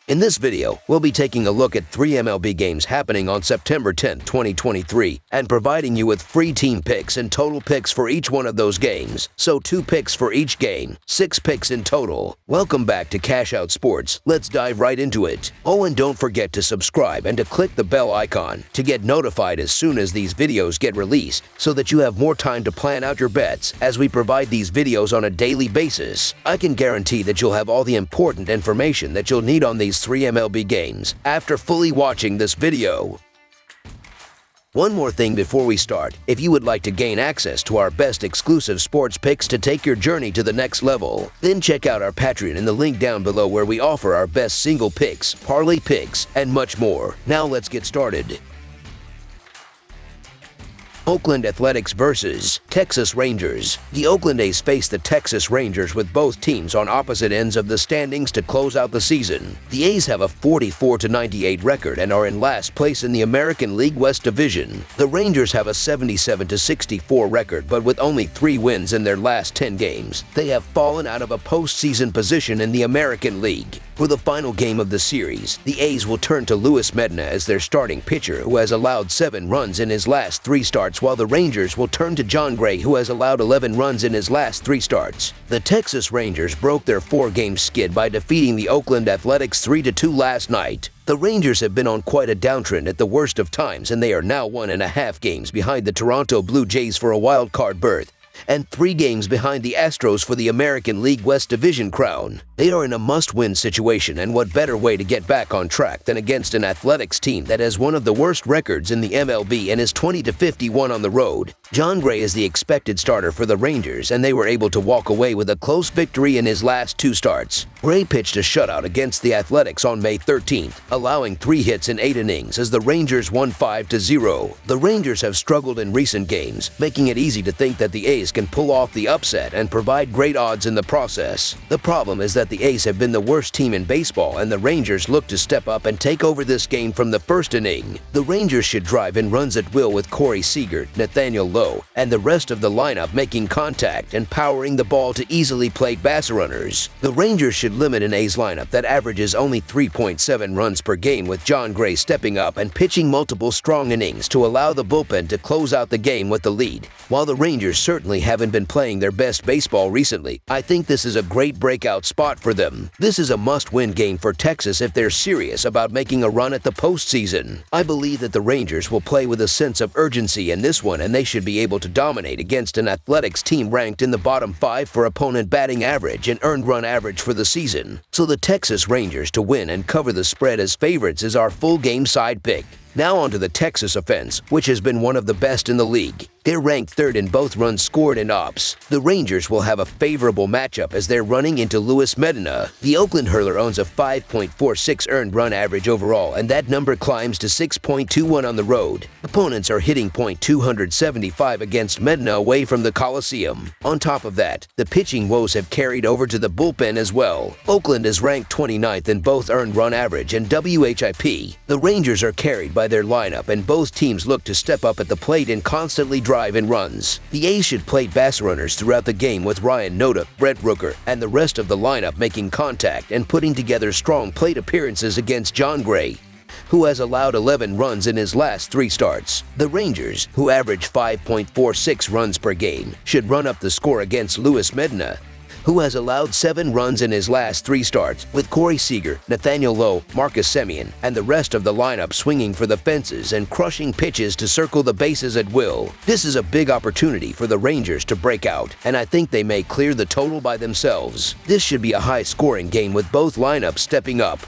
In this video, we'll be taking a look at 3 MLB games happening on September 10, 2023, and providing you with free team picks and total picks for each one of those games. So 2 picks for each game, 6 picks in total. Welcome back to Cash Out Sports. Let's dive right into it. Oh, and don't forget to subscribe and to click the bell icon to get notified as soon as these videos get released, so that you have more time to plan out your bets as we provide these videos on a daily basis. I can guarantee that you'll have all the important information that you'll need on these 3 MLB games after fully watching this video. One more thing before we start. If you would like to gain access to our best exclusive sports picks to take your journey to the next level, then check out our Patreon in the link down below, where we offer our best single picks, parlay picks, and much more. Now let's get started. Oakland Athletics versus Texas Rangers. The Oakland A's face the Texas Rangers with both teams on opposite ends of the standings to close out the season. The A's have a 44-98 record and are in last place in the American League West Division. The Rangers have a 77-64 record, but with only 3 wins in their last 10 games, they have fallen out of a postseason position in the American League. For the final game of the series, the A's will turn to Luis Medina as their starting pitcher, who has allowed 7 runs in his last 3 starts, while the Rangers will turn to Jon Gray, who has allowed 11 runs in his last 3 starts. The Texas Rangers broke their 4-game skid by defeating the Oakland Athletics 3-2 last night. The Rangers have been on quite a downtrend at the worst of times, and they are now 1.5 games behind the Toronto Blue Jays for a wild card berth, and 3 games behind the Astros for the American League West Division crown. They are in a must-win situation, and what better way to get back on track than against an Athletics team that has one of the worst records in the MLB and is 20-51 on the road. Jon Gray is the expected starter for the Rangers, and they were able to walk away with a close victory in his last 2 starts. Gray pitched a shutout against the Athletics on May 13th, allowing 3 hits in 8 innings as the Rangers won 5-0. The Rangers have struggled in recent games, making it easy to think that the A's can pull off the upset and provide great odds in the process. The problem is that the A's have been the worst team in baseball, and the Rangers look to step up and take over this game from the first inning. The Rangers should drive in runs at will with Corey Seager, Nathaniel Lowe, and the rest of the lineup making contact and powering the ball to easily plate base runners. The Rangers should limit an A's lineup that averages only 3.7 runs per game, with Jon Gray stepping up and pitching multiple strong innings to allow the bullpen to close out the game with the lead. While the Rangers certainly haven't been playing their best baseball recently, I think this is a great breakout spot for them. This is a must-win game for Texas if they're serious about making a run at the postseason. I believe that the Rangers will play with a sense of urgency in this one, and they should be able to dominate against an Athletics team ranked in the bottom 5 for opponent batting average and earned run average for the season. So the Texas Rangers to win and cover the spread as favorites is our full game side pick. Now onto the Texas offense, which has been one of the best in the league. They're ranked 3rd in both runs scored and ops. The Rangers will have a favorable matchup as they're running into Luis Medina. The Oakland hurler owns a 5.46 earned run average overall, and that number climbs to 6.21 on the road. Opponents are hitting .275 against Medina away from the Coliseum. On top of that, the pitching woes have carried over to the bullpen as well. Oakland is ranked 29th in both earned run average and WHIP. The Rangers are carried by their lineup, and both teams look to step up at the plate and constantly drive in runs. The A's should plate base runners throughout the game, with Ryan Noda, Brett Rooker, and the rest of the lineup making contact and putting together strong plate appearances against Jon Gray, who has allowed 11 runs in his last 3 starts. The Rangers, who average 5.46 runs per game, should run up the score against Luis Medina, who has allowed 7 runs in his last 3 starts, with Corey Seager, Nathaniel Lowe, Marcus Semien, and the rest of the lineup swinging for the fences and crushing pitches to circle the bases at will. This is a big opportunity for the Rangers to break out, and I think they may clear the total by themselves. This should be a high-scoring game with both lineups stepping up.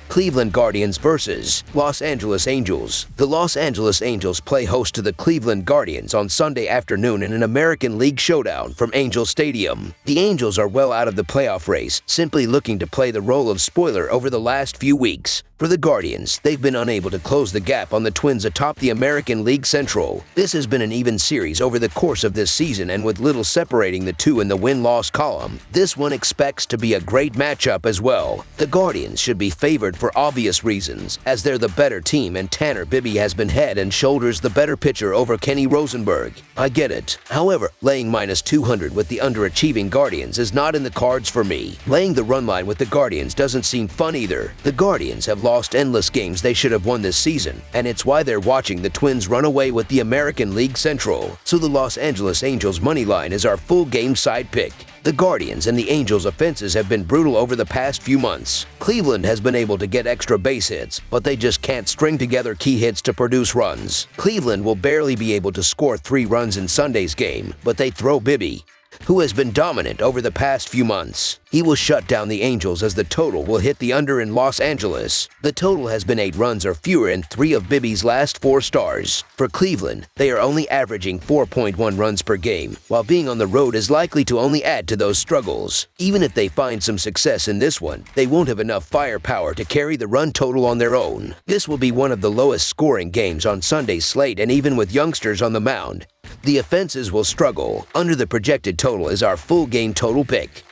Cleveland Guardians versus Los Angeles Angels. The Los Angeles Angels play host to the Cleveland Guardians on Sunday afternoon in an American League showdown from Angel Stadium. The Angels are well out of the playoff race, simply looking to play the role of spoiler over the last few weeks. For the Guardians, they've been unable to close the gap on the Twins atop the American League Central. This has been an even series over the course of this season, and with little separating the two in the win-loss column, this one expects to be a great matchup as well. The Guardians should be favored for obvious reasons, as they're the better team and Tanner Bibby has been head and shoulders the better pitcher over Kenny Rosenberg. I get it. However, laying -200 with the underachieving Guardians is not in the cards for me. Laying the run line with the Guardians doesn't seem fun either. The Guardians have lost endless games they should have won this season, and it's why they're watching the Twins run away with the American League Central. So the Los Angeles Angels money line is our full game side pick. The Guardians and the Angels' offenses have been brutal over the past few months. Cleveland has been able to get extra base hits, but they just can't string together key hits to produce runs. Cleveland will barely be able to score 3 runs in Sunday's game, but they throw Bibby, who has been dominant over the past few months. He will shut down the Angels as the total will hit the under in Los Angeles. The total has been 8 runs or fewer in 3 of Bibby's last 4 stars. For Cleveland, they are only averaging 4.1 runs per game, while being on the road is likely to only add to those struggles. Even if they find some success in this one, they won't have enough firepower to carry the run total on their own. This will be one of the lowest scoring games on Sunday's slate, and even with youngsters on the mound, the offenses will struggle. Under the projected total is our full game total pick.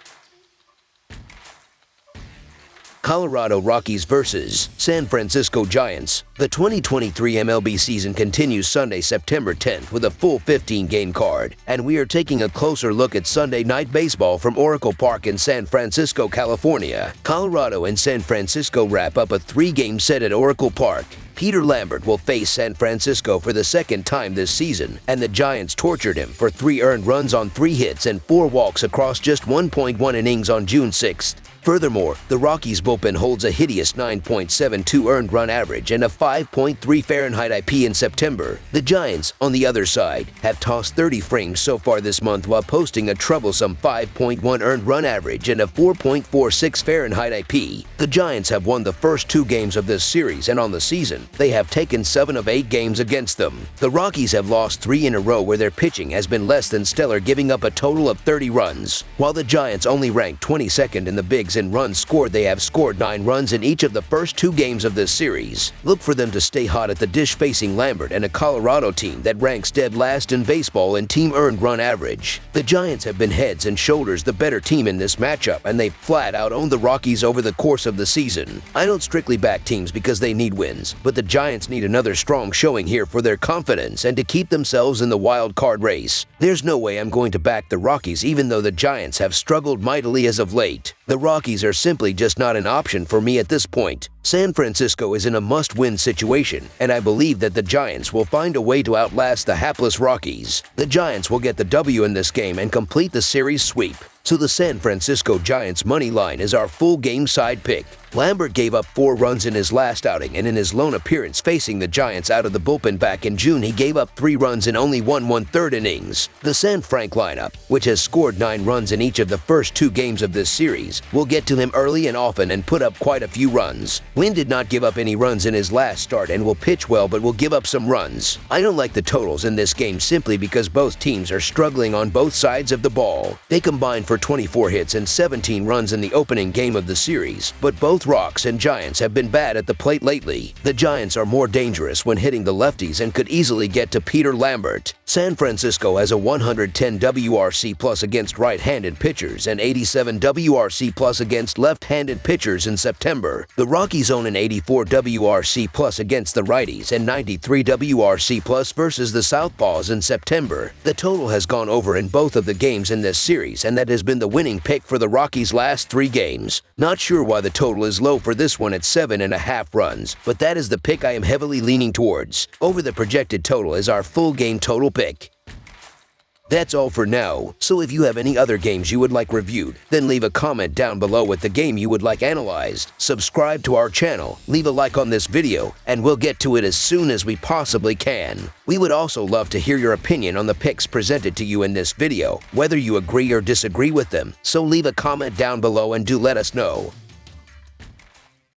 Colorado Rockies versus San Francisco Giants. The 2023 MLB season continues Sunday, September 10th with a full 15-game card, and we are taking a closer look at Sunday Night Baseball from Oracle Park in San Francisco, California. Colorado and San Francisco wrap up a 3-game set at Oracle Park. Peter Lambert will face San Francisco for the second time this season, and the Giants tortured him for 3 earned runs on 3 hits and 4 walks across just 1.1 innings on June 6th. Furthermore, the Rockies bullpen holds a hideous 9.72 earned run average and a 5.3 Fahrenheit IP in September. The Giants, on the other side, have tossed 30 frames so far this month while posting a troublesome 5.1 earned run average and a 4.46 Fahrenheit IP. The Giants have won the first 2 games of this series, and on the season, they have taken 7 of 8 games against them. The Rockies have lost 3 in a row where their pitching has been less than stellar, giving up a total of 30 runs. While the Giants only rank 22nd in the bigs in runs scored, they have scored 9 runs in each of the first 2 games of this series. Look for them to stay hot at the dish facing Lambert and a Colorado team that ranks dead last in baseball in team earned run average. The Giants have been heads and shoulders the better team in this matchup, and they flat out owned the Rockies over the course of the season. I don't strictly back teams because they need wins, but the Giants need another strong showing here for their confidence and to keep themselves in the wild card race. There's no way I'm going to back the Rockies even though the Giants have struggled mightily as of late. The Rockies are simply just not an option for me at this point. San Francisco is in a must-win situation, and I believe that the Giants will find a way to outlast the hapless Rockies. The Giants will get the W in this game and complete the series sweep. So the San Francisco Giants money line is our full game side pick. Lambert gave up 4 runs in his last outing, and in his lone appearance facing the Giants out of the bullpen back in June, he gave up 3 runs in only 1/3 innings. The San Frank lineup, which has scored 9 runs in each of the first 2 games of this series, will get to him early and often and put up quite a few runs. Lynn did not give up any runs in his last start and will pitch well but will give up some runs. I don't like the totals in this game simply because both teams are struggling on both sides of the ball. They combined for 24 hits and 17 runs in the opening game of the series, but both Rocks and Giants have been bad at the plate lately. The Giants are more dangerous when hitting the lefties and could easily get to Peter Lambert. San Francisco has a 110 WRC plus against right-handed pitchers and 87 WRC plus against left-handed pitchers in September. The Rockies own an 84 WRC plus against the righties and 93 WRC plus versus the Southpaws in September. The total has gone over in both of the games in this series, and that has been the winning pick for the Rockies' last 3 games. Not sure why the total is low for this one at 7.5 runs, but that is the pick I am heavily leaning towards. Over the projected total is our full game total pick. That's all for now, so if you have any other games you would like reviewed, then leave a comment down below with the game you would like analyzed. Subscribe to our channel, leave a like on this video, and we'll get to it as soon as we possibly can. We would also love to hear your opinion on the picks presented to you in this video, whether you agree or disagree with them, so leave a comment down below and do let us know.